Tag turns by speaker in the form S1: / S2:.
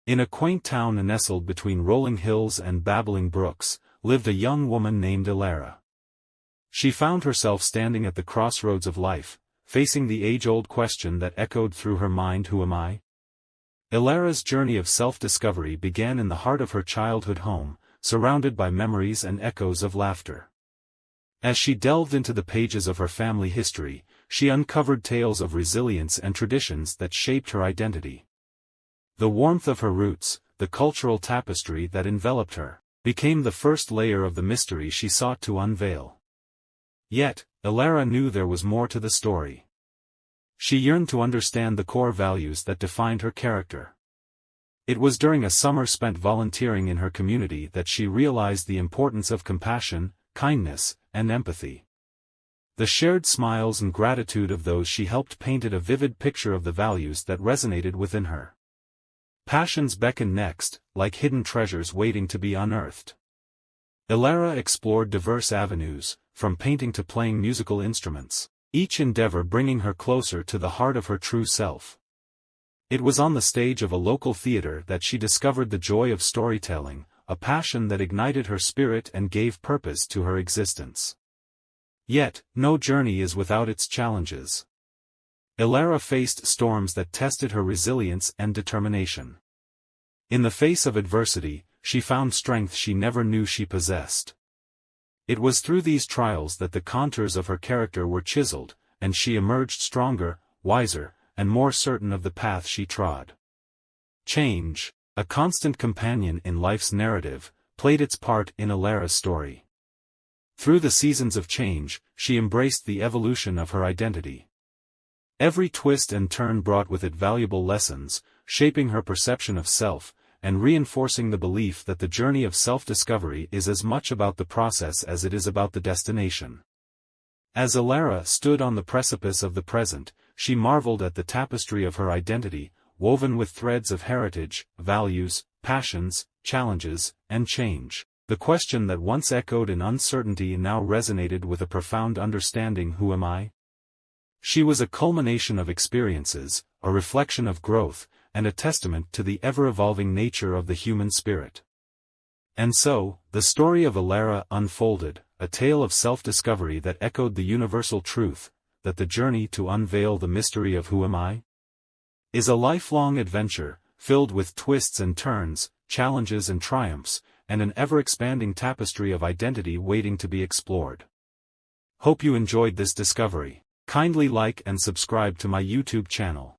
S1: In a quaint town nestled between rolling hills and babbling brooks, lived a young woman named Ilara. She found herself standing at the crossroads of life, facing the age-old question that echoed through her mind: who am I? Ilara's journey of self-discovery began in the heart of her childhood home, surrounded by memories and echoes of laughter. As she delved into the pages of her family history, she uncovered tales of resilience and traditions that shaped her identity. The warmth of her roots, the cultural tapestry that enveloped her, became the first layer of the mystery she sought to unveil. Yet, Ilara knew there was more to the story. She yearned to understand the core values that defined her character. It was during a summer spent volunteering in her community that she realized the importance of compassion, kindness, and empathy. The shared smiles and gratitude of those she helped painted a vivid picture of the values that resonated within her. Passions beckoned next, like hidden treasures waiting to be unearthed. Ilara explored diverse avenues, from painting to playing musical instruments, each endeavor bringing her closer to the heart of her true self. It was on the stage of a local theater that she discovered the joy of storytelling, a passion that ignited her spirit and gave purpose to her existence. Yet, no journey is without its challenges. Ilara faced storms that tested her resilience and determination. In the face of adversity, she found strength she never knew she possessed. It was through these trials that the contours of her character were chiseled, and she emerged stronger, wiser, and more certain of the path she trod. Change, a constant companion in life's narrative, played its part in Ilara's story. Through the seasons of change, she embraced the evolution of her identity. Every twist and turn brought with it valuable lessons, shaping her perception of self, and reinforcing the belief that the journey of self-discovery is as much about the process as it is about the destination. As Ilara stood on the precipice of the present, she marveled at the tapestry of her identity, woven with threads of heritage, values, passions, challenges, and change. The question that once echoed in uncertainty now resonated with a profound understanding: who am I? She was a culmination of experiences, a reflection of growth, and a testament to the ever-evolving nature of the human spirit. And so, the story of Ilara unfolded, a tale of self-discovery that echoed the universal truth, that the journey to unveil the mystery of who am I? Is a lifelong adventure, filled with twists and turns, challenges and triumphs, and an ever-expanding tapestry of identity waiting to be explored. Hope you enjoyed this discovery. Kindly like and subscribe to my YouTube channel.